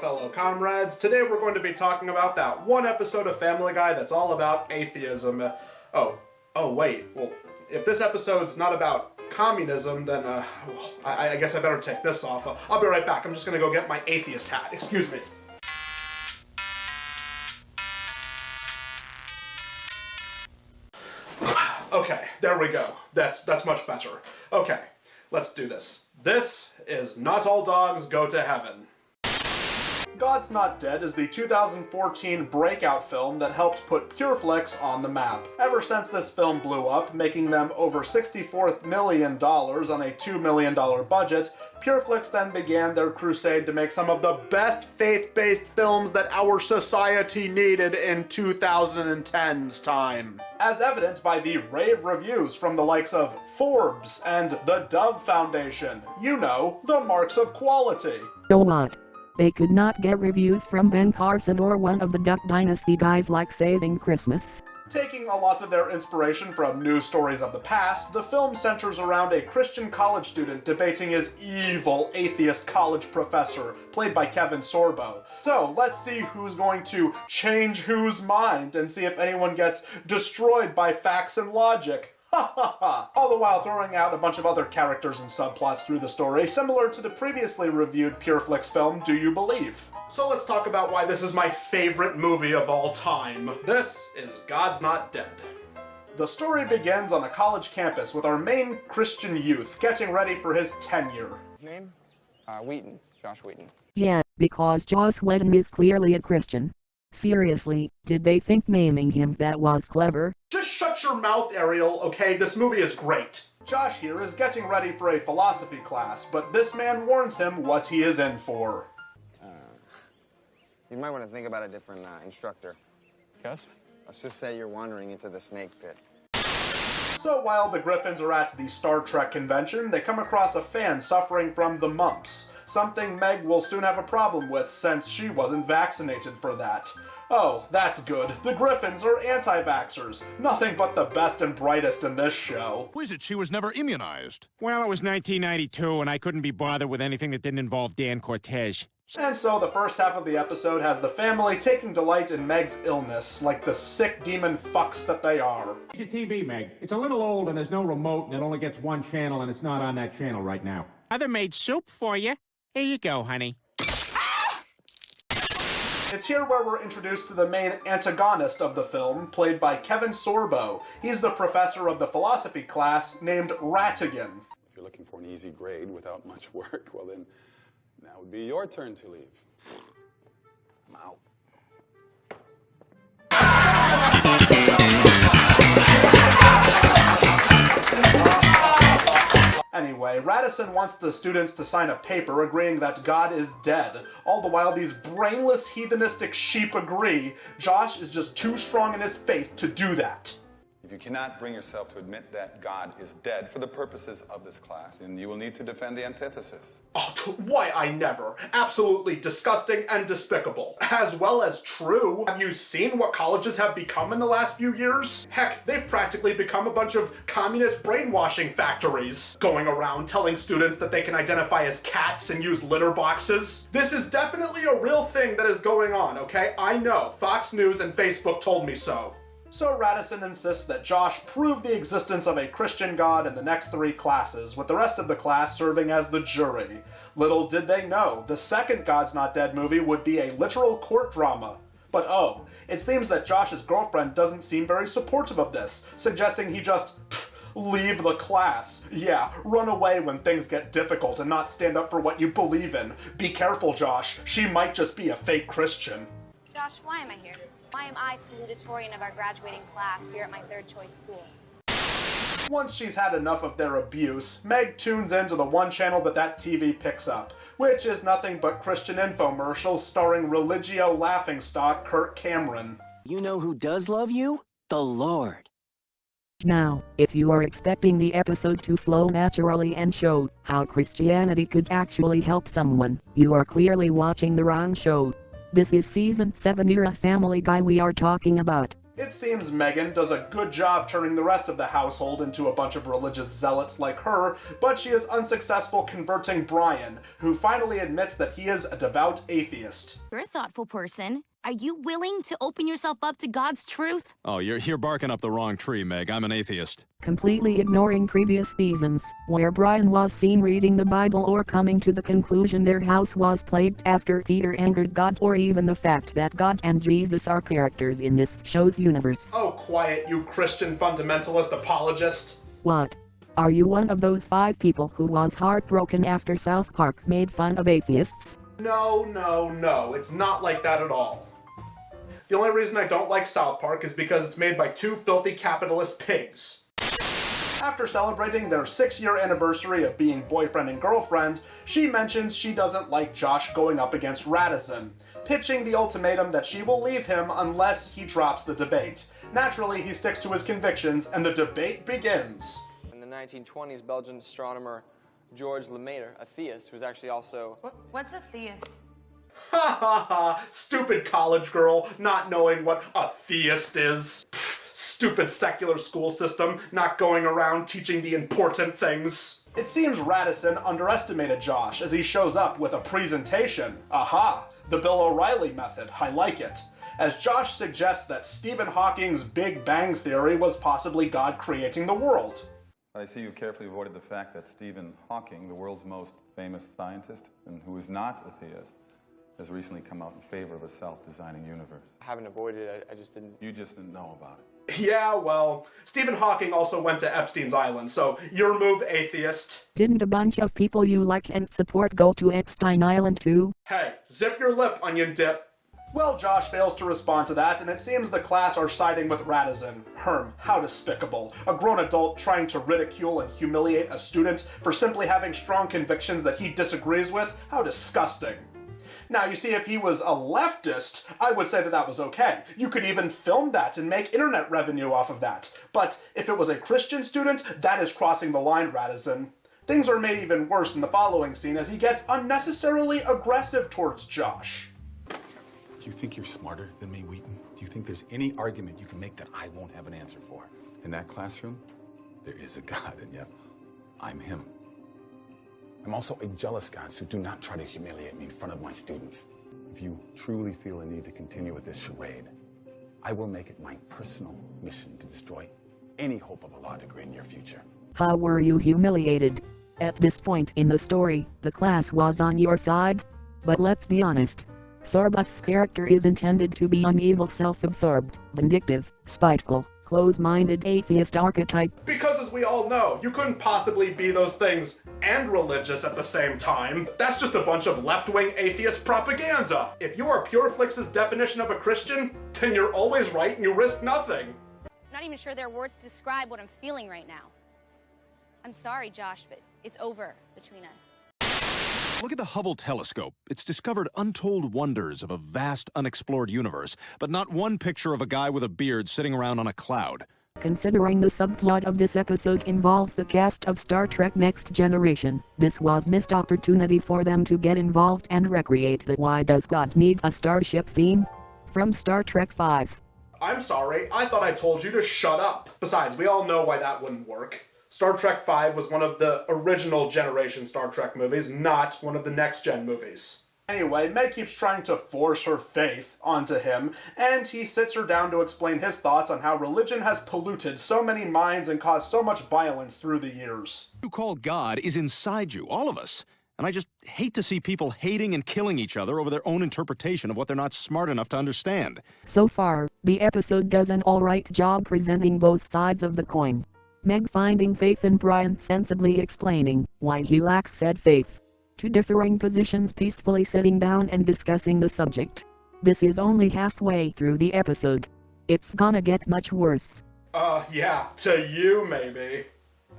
fellow comrades. Today we're going to be talking about that one episode of Family Guy that's all about atheism. Wait, well, if this episode's not about communism, then, I guess I better take this off. I'll be right back. I'm just gonna go get my atheist hat. Excuse me. Okay, there we go. That's much better. Okay, let's do this. This is Not All Dogs Go to Heaven. God's Not Dead is the 2014 breakout film that helped put Pure Flix on the map. Ever since this film blew up, making them over $64 million on a $2 million budget, Pure Flix then began their crusade to make some of the best faith-based films that our society needed in 2010's time. As evident by the rave reviews from the likes of Forbes and the Dove Foundation. You know, the marks of quality. So what? They could not get reviews from Ben Carson or one of the Duck Dynasty guys like Saving Christmas. Taking a lot of their inspiration from news stories of the past, the film centers around a Christian college student debating his evil atheist college professor, played by Kevin Sorbo. So let's see who's going to change whose mind and see if anyone gets destroyed by facts and logic. Ha ha ha! All the while throwing out a bunch of other characters and subplots through the story, similar to the previously reviewed Pure Flix film, Do You Believe? So let's talk about why this is my favorite movie of all time. This is God's Not Dead. The story begins on a college campus with our main Christian youth getting ready for his tenure. Name? Wheaton. Josh Wheaton. Yeah, because Joss Whedon is clearly a Christian. Seriously, did they think naming him that was clever? Just shut your mouth, Ariel, okay? This movie is great. Josh here is getting ready for a philosophy class, but this man warns him what he is in for. You might want to think about a different instructor. Gus? Let's just say you're wandering into the snake pit. So while the Griffins are at the Star Trek convention, they come across a fan suffering from the mumps. Something Meg will soon have a problem with since she wasn't vaccinated for that. Oh, that's good. The Griffins are anti-vaxxers. Nothing but the best and brightest in this show. Who is it? She was never immunized. Well, it was 1992, and I couldn't be bothered with anything that didn't involve Dan Cortez. And so the first half of the episode has the family taking delight in Meg's illness, like the sick demon fucks that they are. Your TV, Meg. It's a little old and there's no remote and it only gets one channel and it's not on that channel right now. Mother made soup for you. Here you go, honey. It's here where we're introduced to the main antagonist of the film, played by Kevin Sorbo. He's the professor of the philosophy class named Rattigan. If you're looking for an easy grade without much work, well then, now would be your turn to leave. I'm out. Anyway, Radisson wants the students to sign a paper agreeing that God is dead. All the while these brainless heathenistic sheep agree, Josh is just too strong in his faith to do that. If you cannot bring yourself to admit that God is dead for the purposes of this class, then you will need to defend the antithesis. Oh, why I never. Absolutely disgusting and despicable. As well as true. Have you seen what colleges have become in the last few years? Heck, they've practically become a bunch of communist brainwashing factories, going around telling students that they can identify as cats and use litter boxes. This is definitely a real thing that is going on, okay? I know. Fox News and Facebook told me so. So Radisson insists that Josh prove the existence of a Christian God in the next 3 classes, with the rest of the class serving as the jury. Little did they know, the second God's Not Dead movie would be a literal court drama. But oh, it seems that Josh's girlfriend doesn't seem very supportive of this, suggesting he just leave the class. Yeah, run away when things get difficult and not stand up for what you believe in. Be careful, Josh. She might just be a fake Christian. Josh, why am I here? Why am I salutatorian of our graduating class here at my third choice school? Once she's had enough of their abuse, Meg tunes into the one channel that TV picks up, which is nothing but Christian infomercials starring religio laughingstock Kirk Cameron. You know who does love you? The Lord. Now, if you are expecting the episode to flow naturally and show how Christianity could actually help someone, you are clearly watching the wrong show. This is Season 7 era Family Guy we are talking about. It seems Megan does a good job turning the rest of the household into a bunch of religious zealots like her, but she is unsuccessful converting Brian, who finally admits that he is a devout atheist. You're a thoughtful person. Are you willing to open yourself up to God's truth? Oh, you're barking up the wrong tree, Meg. I'm an atheist. Completely ignoring previous seasons, where Brian was seen reading the Bible or coming to the conclusion their house was plagued after Peter angered God, or even the fact that God and Jesus are characters in this show's universe. Oh, quiet, you Christian fundamentalist apologist. What? Are you one of those 5 people who was heartbroken after South Park made fun of atheists? No, it's not like that at all. The only reason I don't like South Park is because it's made by 2 filthy capitalist pigs. After celebrating their 6-year anniversary of being boyfriend and girlfriend, she mentions she doesn't like Josh going up against Radisson, pitching the ultimatum that she will leave him unless he drops the debate. Naturally, he sticks to his convictions, and the debate begins. In the 1920s, Belgian astronomer George Lemaitre, a theist, was actually also... What's a theist? Ha ha ha, stupid college girl, not knowing what a theist is. Pfft, stupid secular school system, not going around teaching the important things. It seems Radisson underestimated Josh as he shows up with a presentation. Aha, the Bill O'Reilly method, I like it. As Josh suggests that Stephen Hawking's Big Bang Theory was possibly God creating the world. I see you carefully avoided the fact that Stephen Hawking, the world's most famous scientist, and who is not a theist, has recently come out in favor of a self-designing universe. I haven't avoided it, I just didn't... You just didn't know about it. Yeah, well, Stephen Hawking also went to Epstein's Island, so your move, atheist. Didn't a bunch of people you like and support go to Epstein Island too? Hey, zip your lip, onion dip. Well, Josh fails to respond to that, and it seems the class are siding with Radisson. How despicable. A grown adult trying to ridicule and humiliate a student for simply having strong convictions that he disagrees with? How disgusting. Now, you see, if he was a leftist, I would say that that was okay. You could even film that and make internet revenue off of that. But if it was a Christian student, that is crossing the line, Radisson. Things are made even worse in the following scene as he gets unnecessarily aggressive towards Josh. Do you think you're smarter than me, Wheaton? Do you think there's any argument you can make that I won't have an answer for? In that classroom, there is a God, and yet I'm him. I'm also a jealous God, so do not try to humiliate me in front of my students. If you truly feel a need to continue with this charade, I will make it my personal mission to destroy any hope of a law degree in your future. How were you humiliated? At this point in the story, the class was on your side. But let's be honest. Sorbus's character is intended to be an evil, self-absorbed, vindictive, spiteful, close-minded atheist archetype. Because as we all know, you couldn't possibly be those things and religious at the same time. That's just a bunch of left-wing atheist propaganda. If you are Pure Flix's definition of a Christian, then you're always right and you risk nothing. I'm not even sure there are words to describe what I'm feeling right now. I'm sorry, Josh, but it's over between us. Look at the Hubble telescope. It's discovered untold wonders of a vast, unexplored universe, but not one picture of a guy with a beard sitting around on a cloud. Considering the subplot of this episode involves the cast of Star Trek Next Generation, this was missed opportunity for them to get involved and recreate the "Why Does God Need a Starship" scene from Star Trek V. I'm sorry, I thought I told you to shut up. Besides, we all know why that wouldn't work. Star Trek V was one of the original generation Star Trek movies, not one of the next-gen movies. Anyway, Meg keeps trying to force her faith onto him, and he sits her down to explain his thoughts on how religion has polluted so many minds and caused so much violence through the years. What you call God is inside you, all of us. And I just hate to see people hating and killing each other over their own interpretation of what they're not smart enough to understand. So far, the episode does an alright job presenting both sides of the coin. Meg finding faith in Brian, sensibly explaining why he lacks said faith. Two differing positions peacefully sitting down and discussing the subject. This is only halfway through the episode. It's gonna get much worse. Yeah, to you maybe.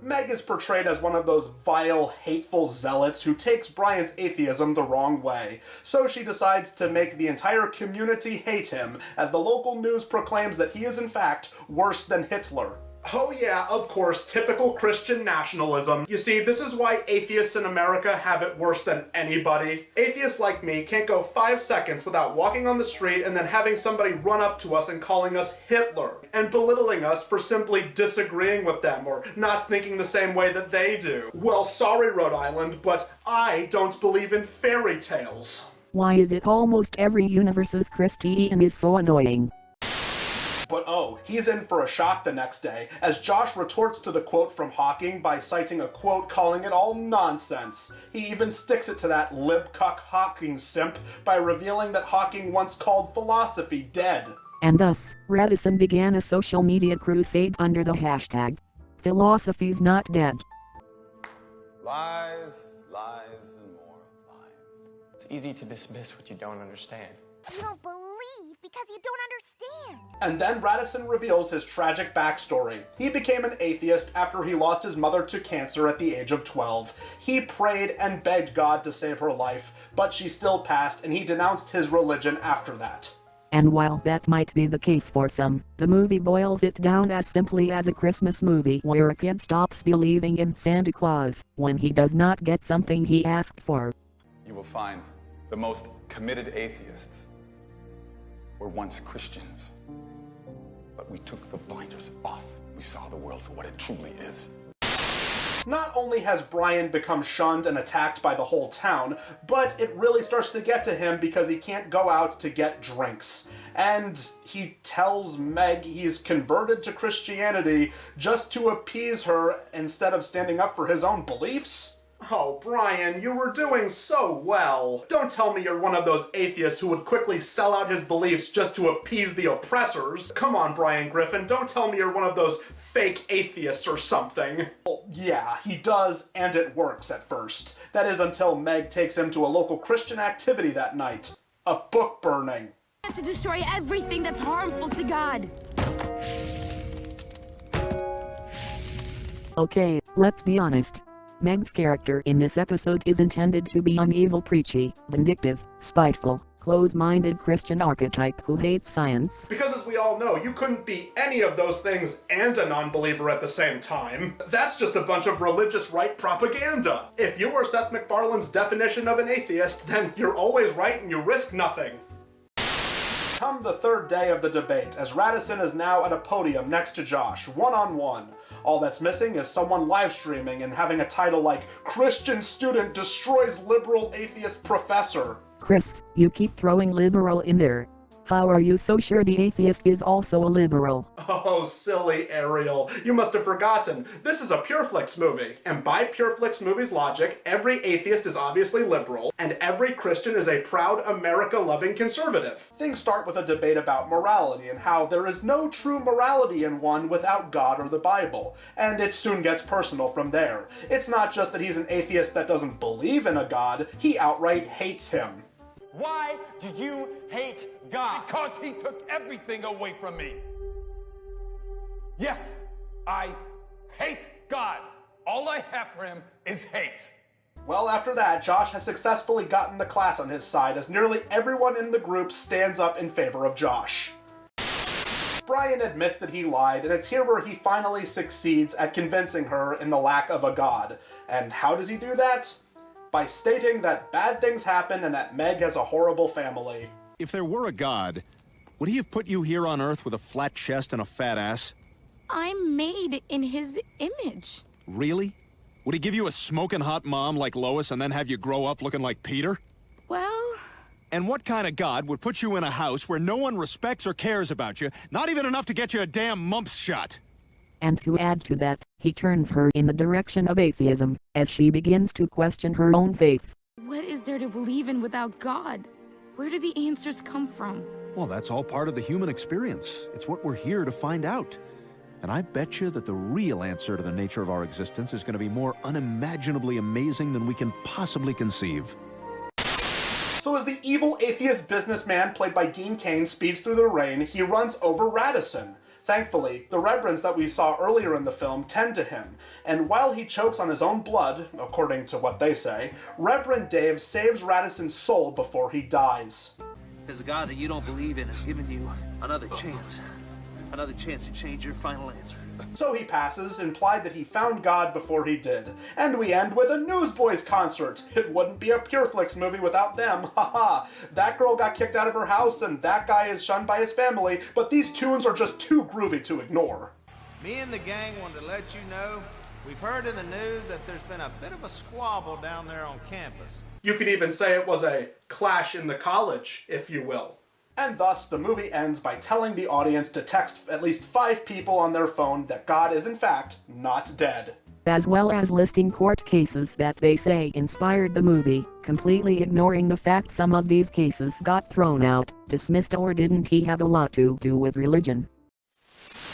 Meg is portrayed as one of those vile, hateful zealots who takes Brian's atheism the wrong way, so she decides to make the entire community hate him as the local news proclaims that he is in fact worse than Hitler. Oh yeah, of course, typical Christian nationalism. You see, this is why atheists in America have it worse than anybody. Atheists like me can't go 5 seconds without walking on the street and then having somebody run up to us and calling us Hitler, and belittling us for simply disagreeing with them or not thinking the same way that they do. Well, sorry, Rhode Island, but I don't believe in fairy tales. Why is it almost every universe's Chris T and is so annoying? But oh, he's in for a shock the next day, as Josh retorts to the quote from Hawking by citing a quote calling it all nonsense. He even sticks it to that libcuck Hawking simp by revealing that Hawking once called philosophy dead. And thus, Radisson began a social media crusade under the hashtag philosophy's not dead. Lies, lies, and more lies. It's easy to dismiss what you don't understand. You don't believe because you don't understand. And then Radisson reveals his tragic backstory. He became an atheist after he lost his mother to cancer at the age of 12. He prayed and begged God to save her life, but she still passed, and he denounced his religion after that. And while that might be the case for some, the movie boils it down as simply as a Christmas movie where a kid stops believing in Santa Claus when he does not get something he asked for. You will find the most committed atheists were once Christians, but we took the blinders off. We saw the world for what it truly is. Not only has Brian become shunned and attacked by the whole town, but it really starts to get to him because he can't go out to get drinks. And he tells Meg he's converted to Christianity just to appease her instead of standing up for his own beliefs. Oh, Brian, you were doing so well. Don't tell me you're one of those atheists who would quickly sell out his beliefs just to appease the oppressors. Come on, Brian Griffin, don't tell me you're one of those fake atheists or something. Well, yeah, he does, and it works at first. That is until Meg takes him to a local Christian activity that night. A book burning. You have to destroy everything that's harmful to God. Okay, let's be honest. Meg's character in this episode is intended to be an evil, preachy, vindictive, spiteful, close-minded Christian archetype who hates science. Because as we all know, you couldn't be any of those things and a non-believer at the same time. That's just a bunch of religious right propaganda. If you were Seth MacFarlane's definition of an atheist, then you're always right and you risk nothing. Come the third day of the debate, as Radisson is now at a podium next to Josh, one-on-one. All that's missing is someone live streaming and having a title like Christian Student Destroys Liberal Atheist Professor. Chris, you keep throwing liberal in there. How are you so sure the atheist is also a liberal? Oh, silly Ariel. You must have forgotten. This is a Pure Flix movie. And by Pure Flix movie's logic, every atheist is obviously liberal, and every Christian is a proud America-loving conservative. Things start with a debate about morality and how there is no true morality in one without God or the Bible. And it soon gets personal from there. It's not just that he's an atheist that doesn't believe in a God, he outright hates him. Why do you hate God? Because he took everything away from me. Yes, I hate God. All I have for him is hate. Well, after that, Josh has successfully gotten the class on his side as nearly everyone in the group stands up in favor of Josh. Brian admits that he lied, and it's here where he finally succeeds at convincing her in the lack of a God. And how does he do that? By stating that bad things happen and that Meg has a horrible family. If there were a God, would he have put you here on Earth with a flat chest and a fat ass? I'm made in his image. Really? Would he give you a smoking hot mom like Lois and then have you grow up looking like Peter? Well... And what kind of God would put you in a house where no one respects or cares about you, not even enough to get you a damn mumps shot? And to add to that, he turns her in the direction of atheism, as she begins to question her own faith. What is there to believe in without God? Where do the answers come from? Well, that's all part of the human experience. It's what we're here to find out. And I bet you that the real answer to the nature of our existence is going to be more unimaginably amazing than we can possibly conceive. So as the evil atheist businessman played by Dean Cain speeds through the rain, he runs over Radisson. Thankfully, the reverends that we saw earlier in the film tend to him, and while he chokes on his own blood, according to what they say, Reverend Dave saves Radisson's soul before he dies. There's a God that you don't believe in has given you another chance to change your final answer. So he passes, implied that he found God before he did. And we end with a Newsboys concert. It wouldn't be a Pure Flix movie without them, haha. That girl got kicked out of her house and that guy is shunned by his family, but these tunes are just too groovy to ignore. Me and the gang wanted to let you know we've heard in the news that there's been a bit of a squabble down there on campus. You could even say it was a clash in the college, if you will. And thus, the movie ends by telling the audience to text at least 5 people on their phone that God is in fact not dead. As well as listing court cases that they say inspired the movie, completely ignoring the fact some of these cases got thrown out, dismissed, or didn't he have a lot to do with religion.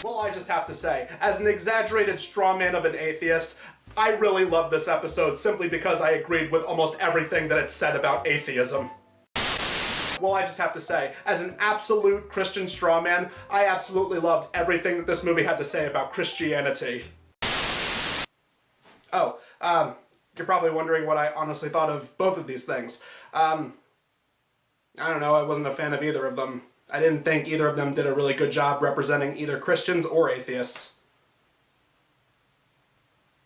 Well, I just have to say, as an exaggerated strawman of an atheist, I really loved this episode simply because I agreed with almost everything that it said about atheism. Well, I just have to say, as an absolute Christian strawman, I absolutely loved everything that this movie had to say about Christianity. Oh, you're probably wondering what I honestly thought of both of these things. I don't know, I wasn't a fan of either of them. I didn't think either of them did a really good job representing either Christians or atheists.